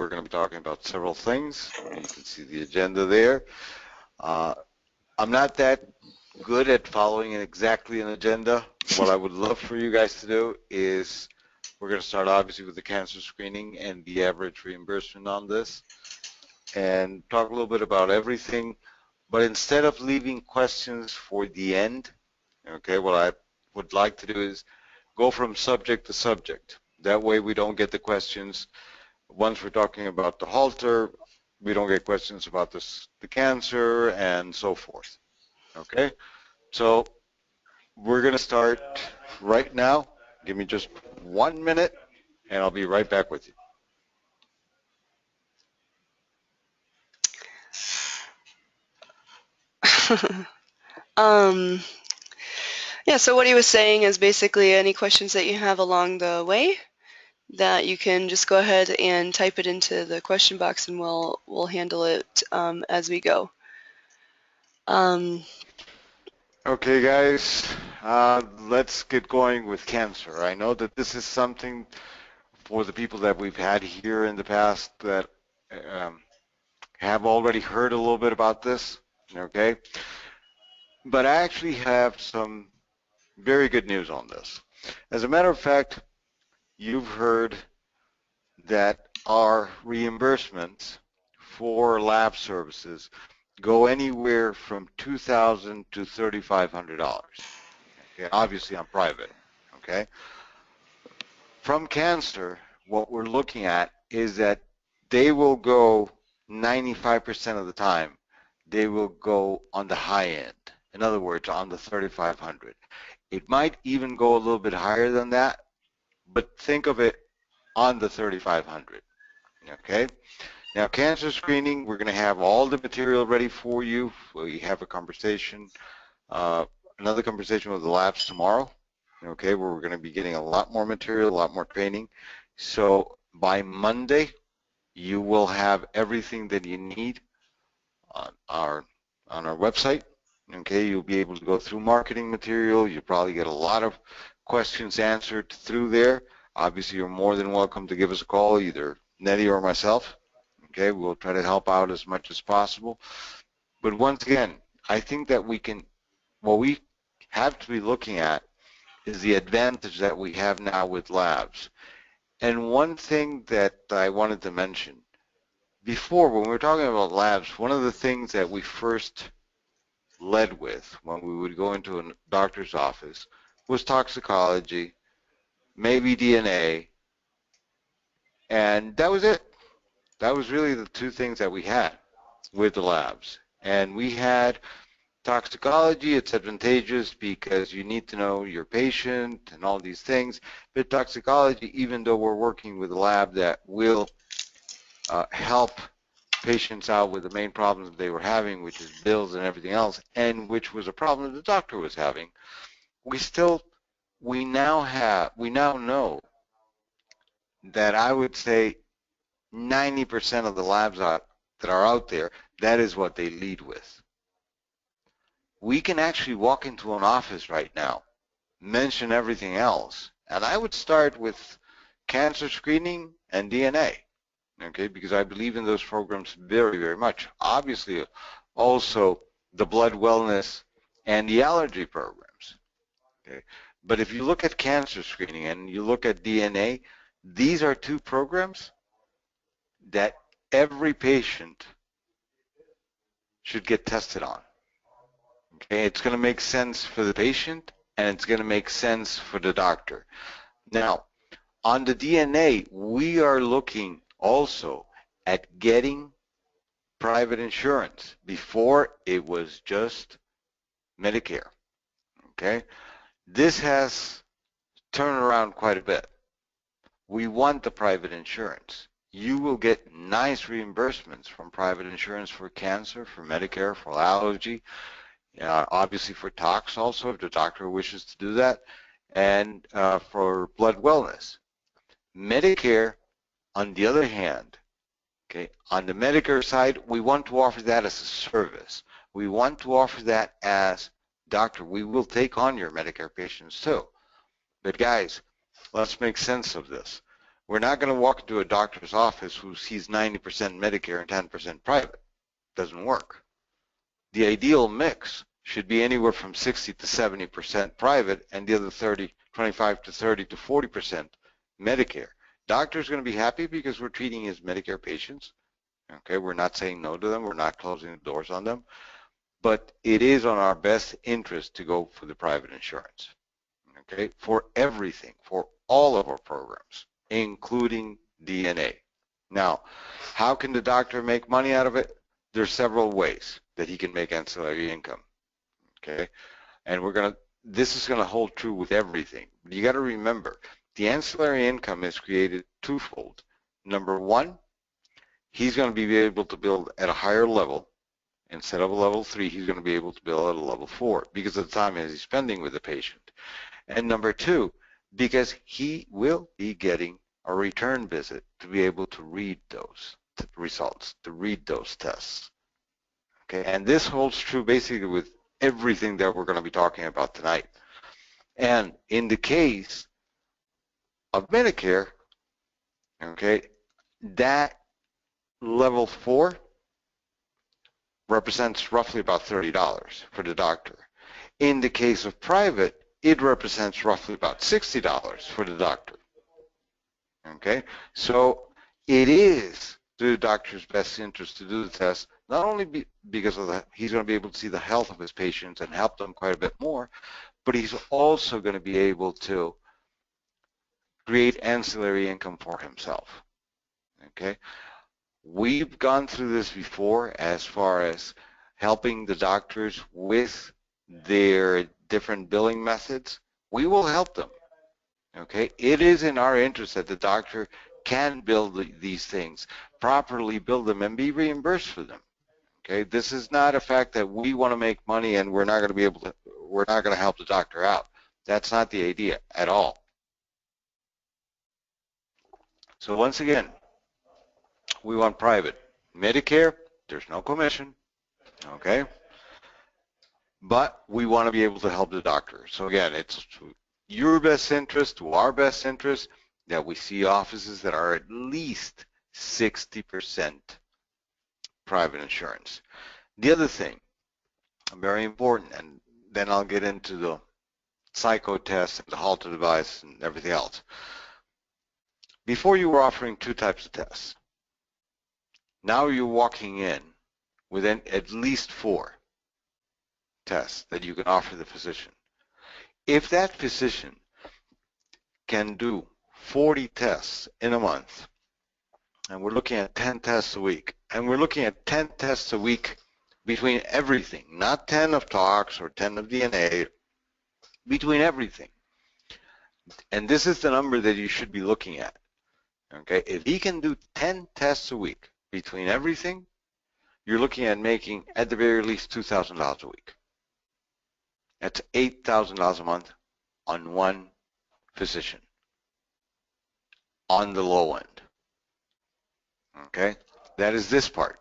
we're going to be talking about several things. You can see the agenda there. I'm not that good at following exactly an agenda. What I would love for you guys to do is we're going to start obviously with the cancer screening and the average reimbursement on this and talk a little bit about everything. But instead of leaving questions for the end, okay, what I would like to do is go from subject to subject. That way we don't get the questions. Once we're talking about the Holter, we don't get questions about the cancer and so forth. Okay, so we're going to start right now. Give me just 1 minute, and I'll be right back with you. Yeah, so what he was saying is basically any questions that you have along the way that you can just go ahead and type it into the question box and we'll handle it as we go. Okay, guys, let's get going with cancer. I know that this is something for the people that we've had here in the past that have already heard a little bit about this, okay? But I actually have some very good news on this. As a matter of fact, you've heard that our reimbursements for lab services go anywhere from $2,000 to $3,500. Okay, obviously I'm private. Okay. From cancer, what we're looking at is that they will go 95% of the time. They will go on the high end. In other words, on the 3,500. It might even go a little bit higher than that, but think of it on the 3,500. Okay. Now, cancer screening, we're going to have all the material ready for you. We have a conversation, another conversation with the labs tomorrow, okay, where we're going to be getting a lot more material, a lot more training. So by Monday, you will have everything that you need on our website. Okay, you'll be able to go through marketing material. You'll probably get a lot of questions answered through there. Obviously, you're more than welcome to give us a call, either Nettie or myself. Okay, we'll try to help out as much as possible. But once again, I think that what we have to be looking at is the advantage that we have now with labs. And one thing that I wanted to mention, before when we were talking about labs, one of the things that we first led with when we would go into a doctor's office was toxicology, maybe DNA, and that was it. That was really the two things that we had with the labs. And we had toxicology. It's advantageous because you need to know your patient and all these things. But toxicology, even though we're working with a lab that will help patients out with the main problems that they were having, which is bills and everything else, and which was a problem the doctor was having, we now know that I would say 90% of the labs that are out there, that is what they lead with. We can actually walk into an office right now, mention everything else, and I would start with cancer screening and DNA, okay, because I believe in those programs very, very much. Obviously, also the blood wellness and the allergy programs, okay. But if you look at cancer screening and you look at DNA, these are two programs that every patient should get tested on. Okay, it's going to make sense for the patient and it's going to make sense for the doctor. Now, on the DNA, we are looking also at getting private insurance. Before, it was just Medicare. Okay, this has turned around quite a bit. We want the private insurance. You will get nice reimbursements from private insurance for cancer, for Medicare, for allergy, obviously for tox also, if the doctor wishes to do that, and for blood wellness. Medicare, on the other hand, okay, on the Medicare side, we want to offer that as a service. We want to offer that as, doctor, we will take on your Medicare patients too. But guys, let's make sense of this. We're not going to walk into a doctor's office who sees 90% Medicare and 10% private. Doesn't work. The ideal mix should be anywhere from 60 to 70% private and the other 25 to 30 to 40% Medicare. Doctor's going to be happy because we're treating his Medicare patients. Okay, we're not saying no to them. We're not closing the doors on them. But it is on our best interest to go for the private insurance. Okay, for everything, for all of our programs, including DNA. Now, how can the doctor make money out of it? There's several ways that he can make ancillary income. Okay, and this is gonna hold true with everything. You got to remember, the ancillary income is created twofold. Number one, he's going to be able to build at a higher level. Instead of a level 3, he's going to be able to build at a level 4 because of the time he's spending with the patient. And number 2, because he will be getting a return visit to be able to read those results, to read those tests. Okay, and this holds true basically with everything that we're going to be talking about tonight. And in the case of Medicare, okay, that level 4 represents roughly about $30 for the doctor. In the case of private, it represents roughly about $60 for the doctor. Okay, so it is to the doctor's best interest to do the test, not only because of he's going to be able to see the health of his patients and help them quite a bit more, but he's also going to be able to create ancillary income for himself. Okay, we've gone through this before as far as helping the doctors with their different billing methods. We will help them. Okay, it is in our interest that the doctor can build these things, properly build them, and be reimbursed for them. Okay, this is not a fact that we want to make money and we're not going to help the doctor out. That's not the idea at all. So once again, we want private. Medicare, there's no commission. Okay, but we want to be able to help the doctor. So again, it's to your best interest, to our best interest, that we see offices that are at least 60% private insurance. The other thing, very important, and then I'll get into the psycho test and the Halter device and everything else. Before you were offering 2 types of tests. Now you're walking in with at least 4 tests that you can offer the physician. If that physician can do 40 tests in a month, and we're looking at 10 tests a week, and we're looking at 10 tests a week between everything, not 10 of tox or 10 of DNA, between everything. And this is the number that you should be looking at. Okay, if he can do 10 tests a week between everything, you're looking at making at the very least $2,000 a week. That's $8,000 a month on one physician on the low end. Okay, that is this part.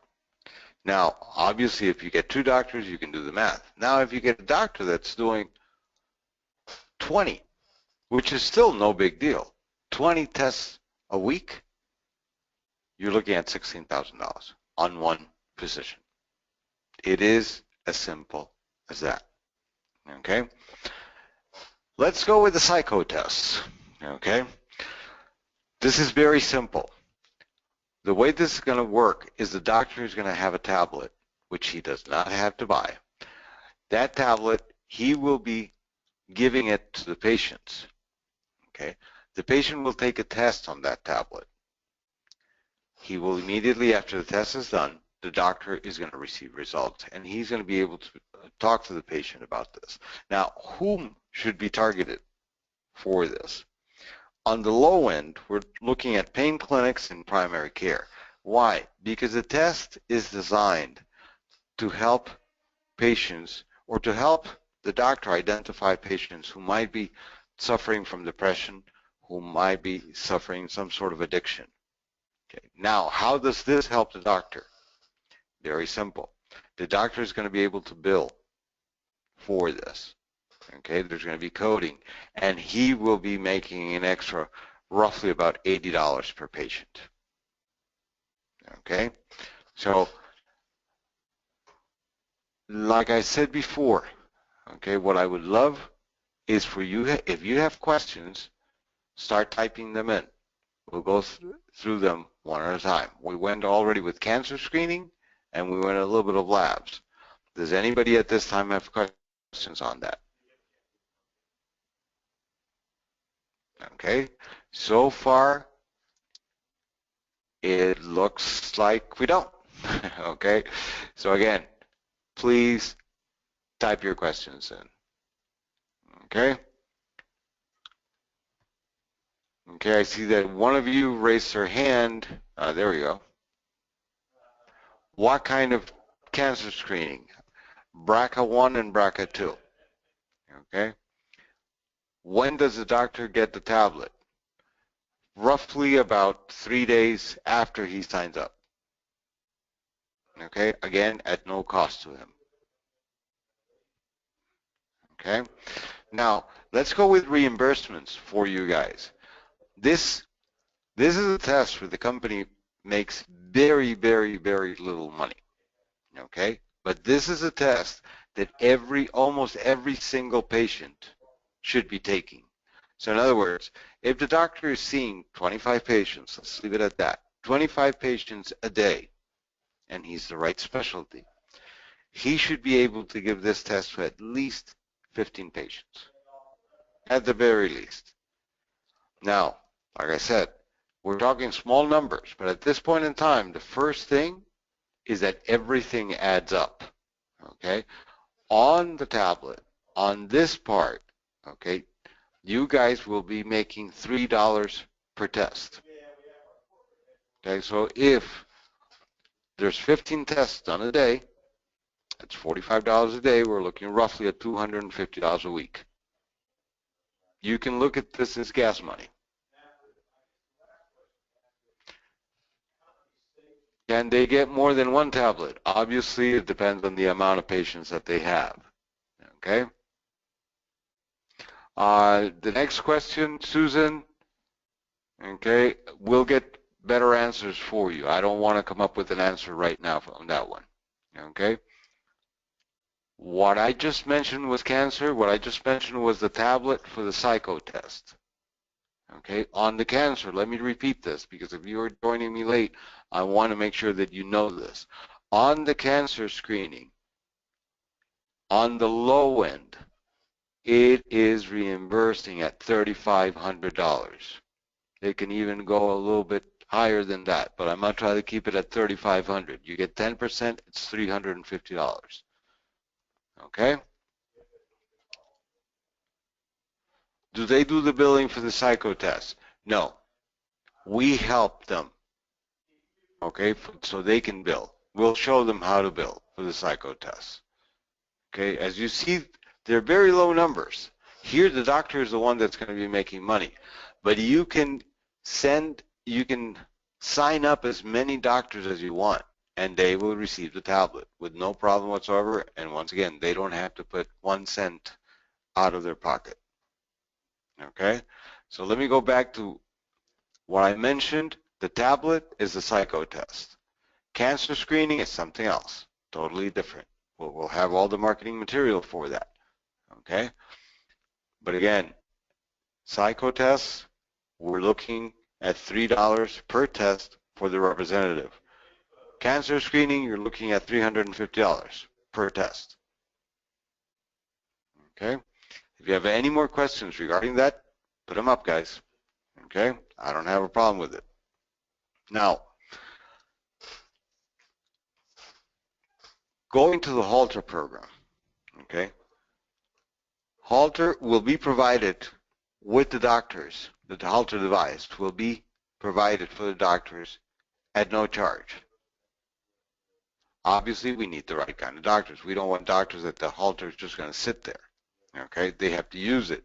Now, obviously, if you get 2 doctors, you can do the math. Now, if you get a doctor that's doing 20, which is still no big deal, 20 tests a week, you're looking at $16,000 on one physician. It is as simple as that. Okay, let's go with the psycho tests. Okay, this is very simple. The way this is going to work is the doctor is going to have a tablet, which he does not have to buy. That tablet, he will be giving it to the patients. Okay, the patient will take a test on that tablet. He will immediately, after the test is done, the doctor is going to receive results, and he's going to be able to talk to the patient about this. Now, whom should be targeted for this? On the low end, we're looking at pain clinics and primary care. Why? Because the test is designed to help patients, or to help the doctor identify patients who might be suffering from depression, who might be suffering some sort of addiction. Okay. Now, how does this help the doctor? Very simple. The doctor is going to be able to bill for this. Okay, there's going to be coding, and he will be making an extra roughly about $80 per patient. Okay, so like I said before, okay, what I would love is for you, if you have questions, start typing them in. We'll go through them one at a time. We went already with cancer screening, and we went a little bit of labs. Does anybody at this time have questions on that? Okay, so far it looks like we don't. Okay, so again, please type your questions in. Okay. Okay, I see that one of you raised their hand. There we go. What kind of cancer screening? BRCA1 and BRCA2. Okay. When does the doctor get the tablet? Roughly about 3 days after he signs up. Okay, again, at no cost to him. Okay. Now, let's go with reimbursements for you guys. This is a test where the company makes very, very, very little money. Okay? But this is a test that almost every single patient should be taking. So in other words, if the doctor is seeing 25 patients, let's leave it at that, 25 patients a day, and he's the right specialty, he should be able to give this test to at least 15 patients, at the very least. Now, like I said, we're talking small numbers, but at this point in time, the first thing is that everything adds up. Okay? On the tablet, on this part, okay, you guys will be making $3 per test. Okay, so if there's 15 tests done a day, that's $45 a day. We're looking roughly at $250 a week. You can look at this as gas money. Can they get more than one tablet? Obviously, it depends on the amount of patients that they have. Okay. The next question, Susan. Okay, we'll get better answers for you. I don't want to come up with an answer right now on that one. Okay. What I just mentioned was cancer. What I just mentioned was the tablet for the psycho test. Okay, on the cancer, let me repeat this because if you are joining me late, I want to make sure that you know this. On the cancer screening, on the low end, it is reimbursing at $3,500. It can even go a little bit higher than that, but I'm going to try to keep it at $3,500. You get 10%, it's $350. Okay? Do they do the billing for the psycho test? No. We help them, okay, so they can bill. We'll show them how to bill for the psycho test. Okay, as you see, they're very low numbers. Here, the doctor is the one that's going to be making money, but you can sign up as many doctors as you want, and they will receive the tablet with no problem whatsoever. And once again, they don't have to put 1 cent out of their pocket. Okay, so let me go back to what I mentioned. The tablet is the psycho test. Cancer screening is something else, totally different. We'll have all the marketing material for that. Okay, but again, psycho tests, we're looking at $3 per test for the representative. Cancer screening, you're looking at $350 per test. Okay? If you have any more questions regarding that, put them up, guys. Okay? I don't have a problem with it. Now, going to the Halter program. Okay? Halter will be provided with the doctors. The Halter device will be provided for the doctors at no charge. Obviously, we need the right kind of doctors. We don't want doctors that the Halter is just going to sit there. Okay? They have to use it.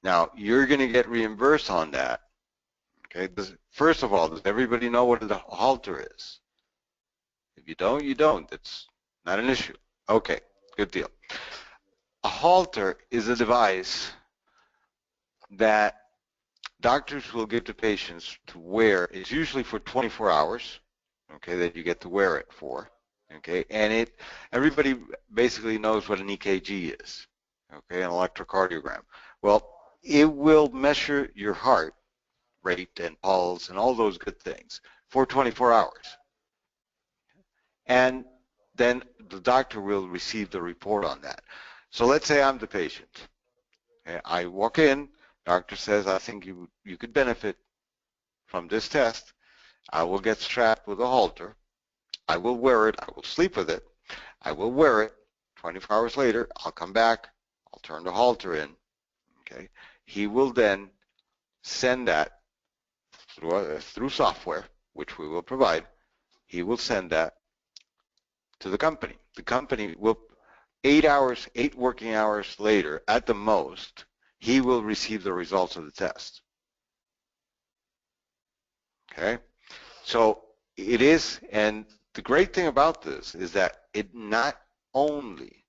Now, you're going to get reimbursed on that. Okay? First of all, does everybody know what the Halter is? If you don't, you don't. It's not an issue. Okay, good deal. A Halter is a device that doctors will give the patients to wear. It's usually for 24 hours, okay, that you get to wear it for, okay, and everybody basically knows what an EKG is, okay, an electrocardiogram. Well, it will measure your heart rate and pulse and all those good things for 24 hours. And then the doctor will receive the report on that. So let's say I'm the patient. Okay, I walk in, doctor says, I think you could benefit from this test. I will get strapped with a halter. I will wear it. I will sleep with it. I will wear it. 24 hours later, I'll come back. I'll turn the halter in. Okay. He will then send that through software, which we will provide. He will send that to the company. The company will, 8 hours, 8 working hours later, at the most, he will receive the results of the test. Okay? So it is, and the great thing about this is that it not only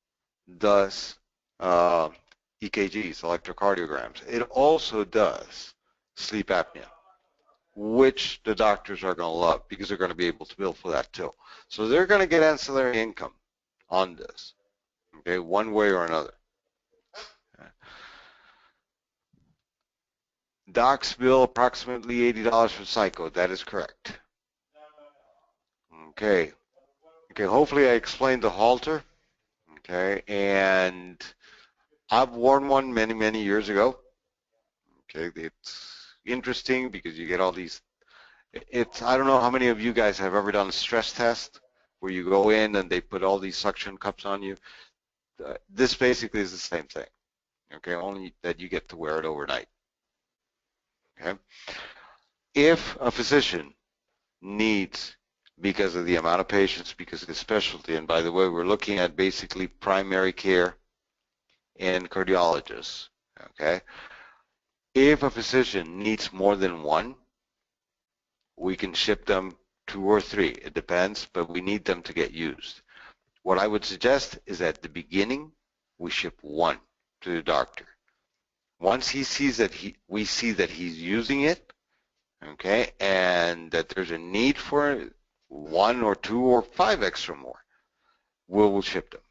does EKGs, electrocardiograms, it also does sleep apnea, which the doctors are going to love because they're going to be able to bill for that too. So they're going to get ancillary income on this, okay, one way or another. Docs bill approximately $80 for psycho. That is correct. Okay. Okay, hopefully I explained the halter. Okay, and I've worn one many, many years ago. Okay, it's interesting because you get all these, I don't know how many of you guys have ever done a stress test where you go in and they put all these suction cups on you. This basically is the same thing. Okay, only that you get to wear it overnight. Okay, if a physician needs, because of the amount of patients, because of the specialty, and by the way, we're looking at basically primary care and cardiologists, okay? If a physician needs more than one, we can ship them 2 or 3. It depends, but we need them to get used. What I would suggest is at the beginning, we ship one to the doctor. Once he sees that we see that he's using it, okay, and that there's a need for 1 or 2 or 5 extra more, we'll ship them,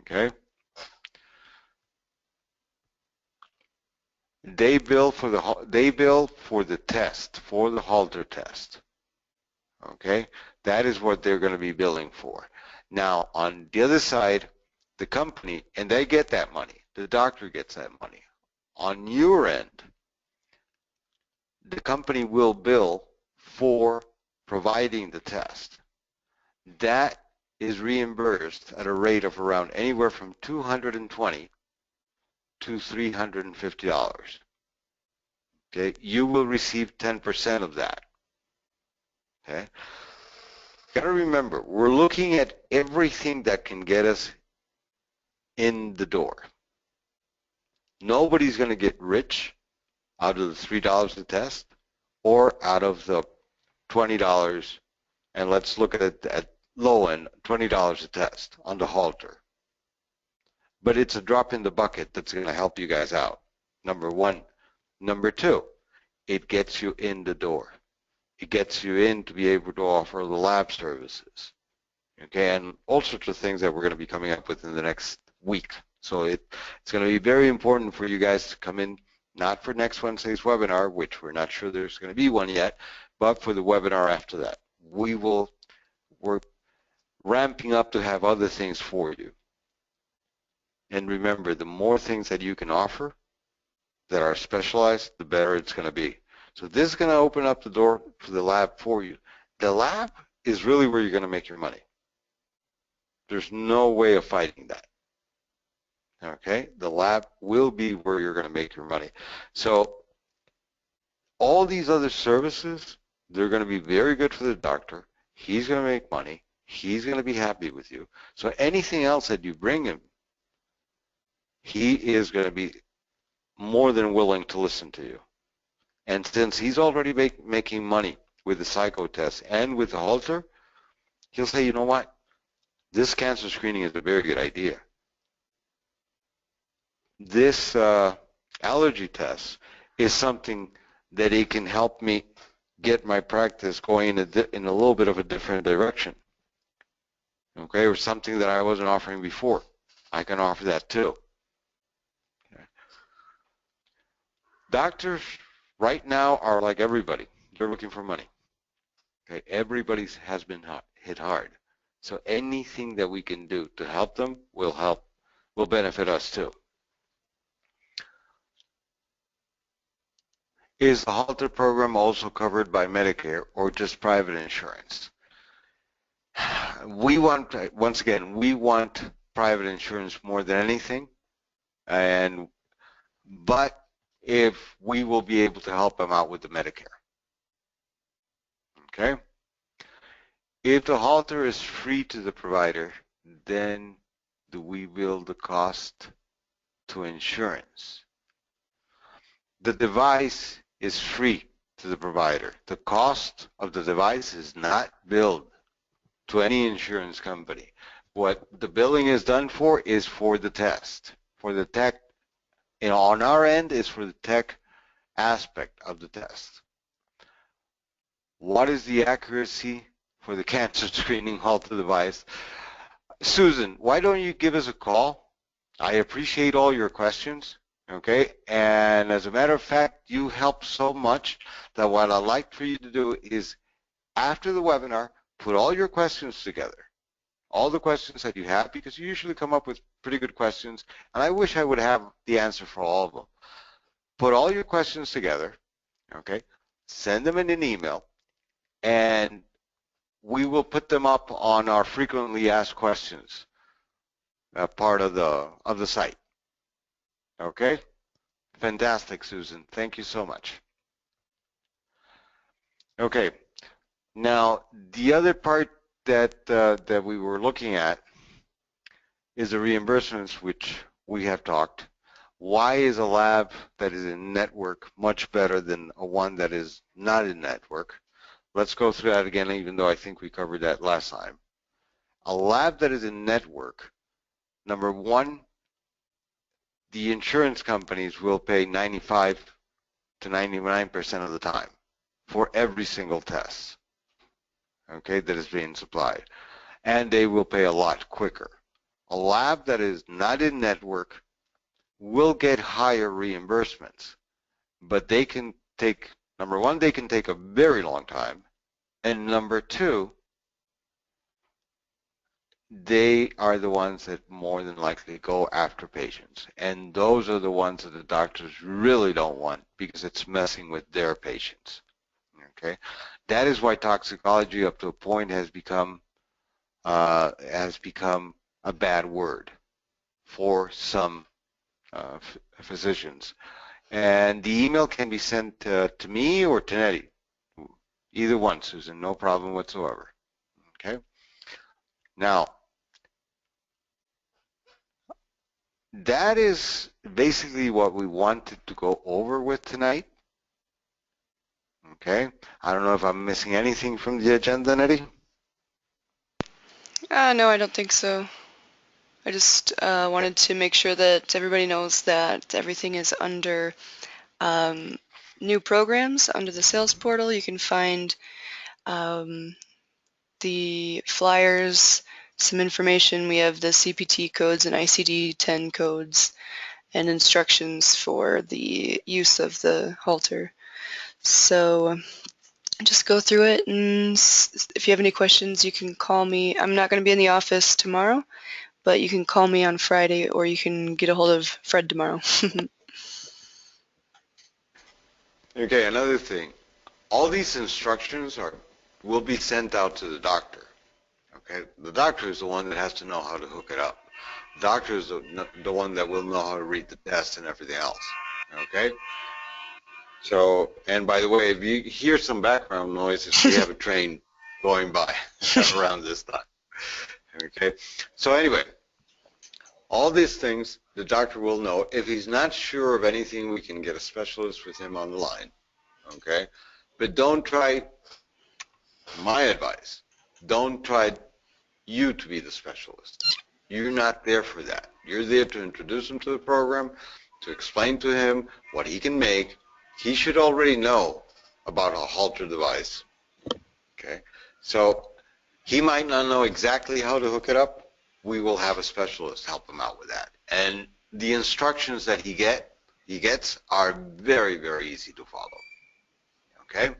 okay? They bill for the test, for the halter test. Okay, that is what they're going to be billing for. Now, on the other side, the company, and they get that money. The doctor gets that money. On your end, the company will bill for providing the test. That is reimbursed at a rate of around anywhere from $220 to $350. Okay, you will receive 10% of that. Okay, got to remember, we're looking at everything that can get us in the door. Nobody's going to get rich out of the $3 a test or out of the $20, and let's look at it at low end, $20 a test on the halter. But it's a drop in the bucket that's going to help you guys out, number one. Number two, it gets you in the door. It gets you in to be able to offer the lab services, okay, and all sorts of things that we're going to be coming up with in the next week. So it's going to be very important for you guys to come in, not for next Wednesday's webinar, which we're not sure there's going to be one yet, but for the webinar after that. We're ramping up to have other things for you. And remember, the more things that you can offer that are specialized, the better it's going to be. So this is going to open up the door for the lab for you. The lab is really where you're going to make your money. There's no way of fighting that. Okay? The lab will be where you're going to make your money. So all these other services, they're going to be very good for the doctor. He's going to make money. He's going to be happy with you. So anything else that you bring him, he is going to be more than willing to listen to you. And since he's already making money with the psycho test and with the halter, he'll say, you know what? This cancer screening is a very good idea. This allergy test is something that it can help me get my practice going in a little bit of a different direction, okay, or something that I wasn't offering before. I can offer that too. Okay. Doctors right now are like everybody. They're looking for money. Okay, everybody has been hit hard. So anything that we can do to help them will benefit us too. Is the Halter program also covered by Medicare or just private insurance? We want, once again, we want private insurance more than anything, but if we will be able to help them out with the Medicare. Okay? If the halter is free to the provider, then do we bill the cost to insurance? The device is free to the provider. The cost of the device is not billed to any insurance company. What the billing is done for is for the test. For the tech, on our end is for the tech aspect of the test. What is the accuracy for the cancer screening halter device? Susan, why don't you give us a call? I appreciate all your questions, okay? And as a matter of fact, you helped so much that what I'd like for you to do is, after the webinar, put all your questions together, all the questions that you have, because you usually come up with pretty good questions, and I wish I would have the answer for all of them. Put all your questions together, okay? Send them in an email, and we will put them up on our frequently asked questions part of the site. Okay? Fantastic, Susan. Thank you so much. Okay. Now, the other part that we were looking at is the reimbursements, which we have talked. Why is a lab that is in network much better than a one that is not in network? Let's go through that again, even though I think we covered that last time. A lab that is in network, number one, the insurance companies will pay 95 to 99% of the time for every single test, okay, that is being supplied. And they will pay a lot quicker. A lab that is not in network will get higher reimbursements, but they can take, number one, they can take a very long time, and number two, they are the ones that more than likely go after patients. And those are the ones that the doctors really don't want because it's messing with their patients. Okay, that is why toxicology up to a point has become a bad word for some physicians. And the email can be sent to me or to Nettie. Either one, Susan, no problem whatsoever. Okay. Now, that is basically what we wanted to go over with tonight. Okay. I don't know if I'm missing anything from the agenda, Nettie. No, I don't think so. I just wanted to make sure that everybody knows that everything is under new programs under the sales portal. You can find the flyers, some information. We have the CPT codes and ICD-10 codes and instructions for the use of the halter. So just go through it, and if you have any questions, you can call me. I'm not going to be in the office tomorrow, but you can call me on Friday, or you can get a hold of Fred tomorrow. Okay, another thing. All these instructions will be sent out to the doctor. Okay, the doctor is the one that has to know how to hook it up. The doctor is the one that will know how to read the test and everything else. Okay. So, and by the way, if you hear some background noises, we have a train going by around this time. Okay. So anyway, all these things the doctor will know. If he's not sure of anything, we can get a specialist with him on the line. Okay. But don't try, my advice, don't try you to be the specialist. You're not there for that. You're there to introduce him to the program, to explain to him what he can make, he should already know about a halter device. Okay, so he might not know exactly how to hook it up. We will have a specialist help him out with that. And the instructions that he gets are very, very easy to follow. Okay,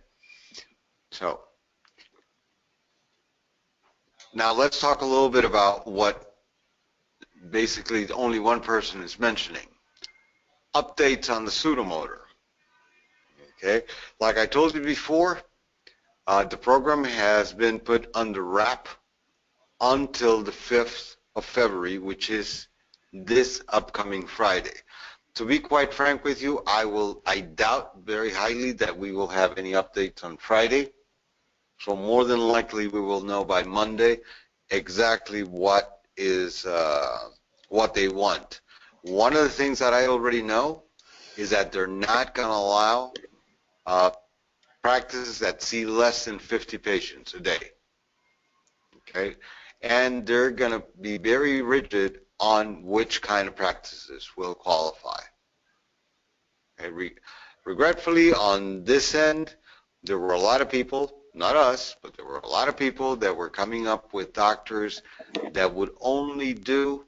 so now let's talk a little bit about what basically only one person is mentioning. Updates on the Sudomotor. Okay, like I told you before, the program has been put under wrap until the 5th of February, which is this upcoming Friday. To be quite frank with you, I doubt very highly that we will have any updates on Friday. So more than likely we will know by Monday exactly what they want. One of the things that I already know is that they're not going to allow practices that see less than 50 patients a day. Okay, and they're going to be very rigid on which kind of practices will qualify. Okay, regretfully, on this end, there were a lot of people, not us, but there were a lot of people that were coming up with doctors that would only do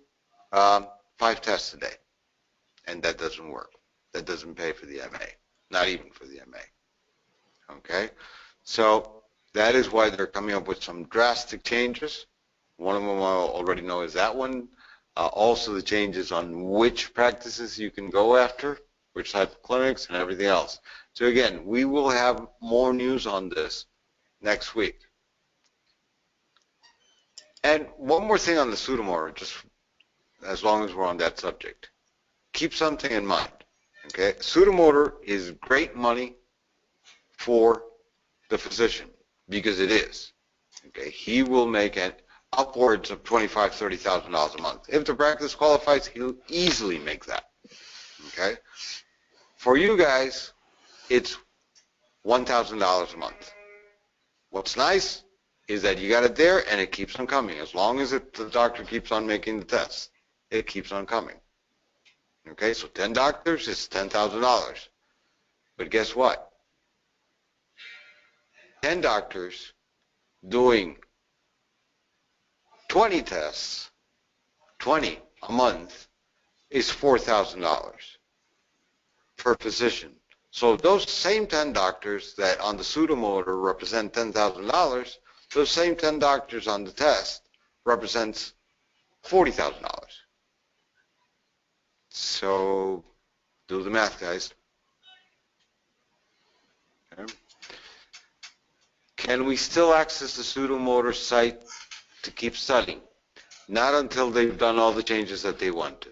5 tests a day, and that doesn't work. That doesn't pay for the MA, not even for the MA. Okay, so that is why they're coming up with some drastic changes. One of them I already know is that one. Also the changes on which practices you can go after, which type of clinics, and everything else. So again, we will have more news on this next week. And one more thing on the Sudomotor, just as long as we're on that subject. Keep something in mind, okay? Sudomotor is great money for the physician, because it is. Okay, he will make it upwards of $25,000, $30,000 a month. If the practice qualifies, he'll easily make that. Okay, for you guys, it's $1,000 a month. What's nice is that you got it there and it keeps on coming. As long as the doctor keeps on making the tests, it keeps on coming. Okay, so 10 doctors is $10,000. But guess what? 10 doctors doing 20 tests, 20 a month, is $4,000 per physician. So those same 10 doctors that on the Sudomotor represent $10,000, those same 10 doctors on the test represents $40,000. So do the math, guys. Okay. Can we still access the Sudomotor site to keep studying? Not until they've done all the changes that they want to.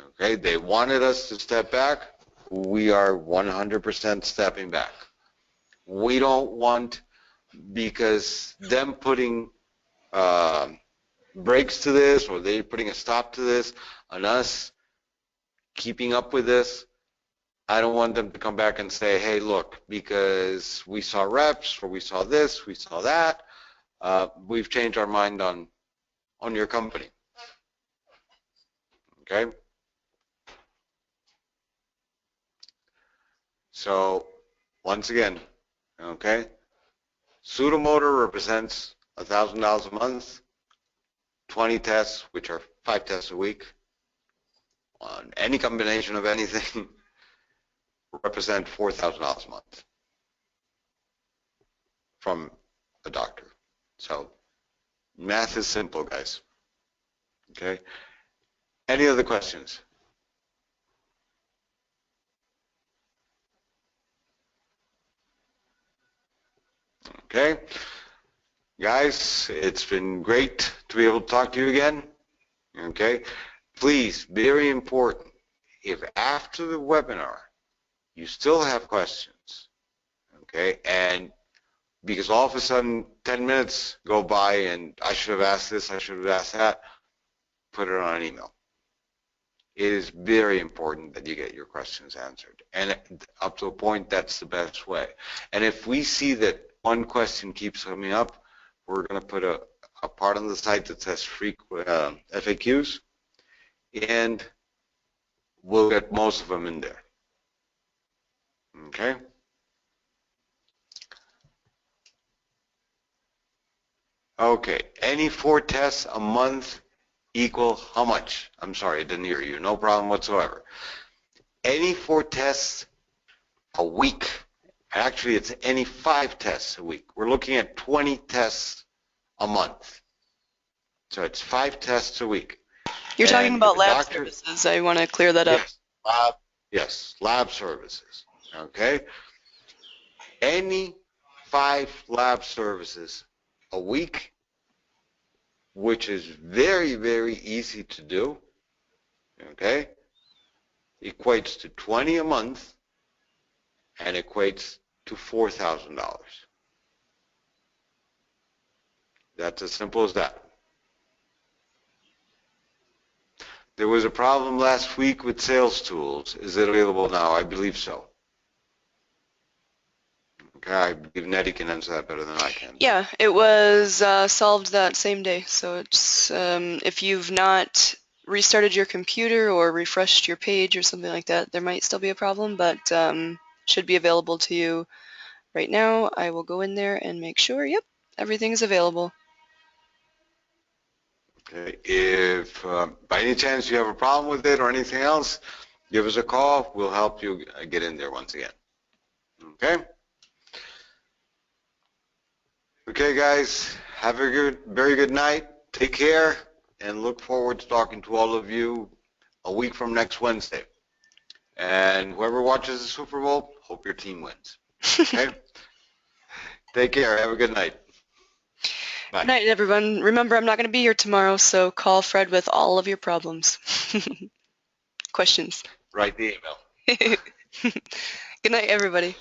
Okay, they wanted us to step back. We are 100% stepping back. We don't want, because them putting brakes to this, or they putting a stop to this, and us keeping up with this, I don't want them to come back and say, hey, look, because we saw reps, or we saw this, we saw that, we've changed our mind on your company. Okay? So, once again, okay, Sudomotor represents $1,000 a month, 20 tests, which are 5 tests a week, on any combination of anything, represent $4,000 a month from a doctor. So math is simple, guys. Okay. Any other questions? Okay. Guys, it's been great to be able to talk to you again. Okay. Please, very important, if after the webinar you still have questions, okay, and because all of a sudden 10 minutes go by and I should have asked this, I should have asked that, put it on an email. It is very important that you get your questions answered. And up to a point, that's the best way. And if we see that one question keeps coming up, we're going to put a part on the site that says FAQs, and we'll get most of them in there. Okay. Okay. Any 4 tests a month equal how much? I'm sorry, I didn't hear you. No problem whatsoever. Any 4 tests a week. Actually, it's any 5 tests a week. We're looking at 20 tests a month. So it's 5 tests a week. You're talking And if about a lab doctor, services. I want to clear that up. yes, lab services. Okay. Any 5 lab services a week, which is very, very easy to do, okay, equates to 20 a month and equates to $4,000. That's as simple as that. There was a problem last week with sales tools. Is it available now? I believe so. Okay, I believe Nettie can answer that better than I can. Yeah, it was solved that same day. So it's if you've not restarted your computer or refreshed your page or something like that, there might still be a problem, but should be available to you right now. I will go in there and make sure. Yep, everything is available. Okay, if by any chance you have a problem with it or anything else, give us a call. We'll help you get in there once again. Okay? Okay, guys, have a good, very good night. Take care, and look forward to talking to all of you a week from next Wednesday. And whoever watches the Super Bowl, hope your team wins. Okay? Take care. Have a good night. Bye. Good night, everyone. Remember, I'm not going to be here tomorrow, so call Fred with all of your problems. Questions. Write the email. Good night, everybody.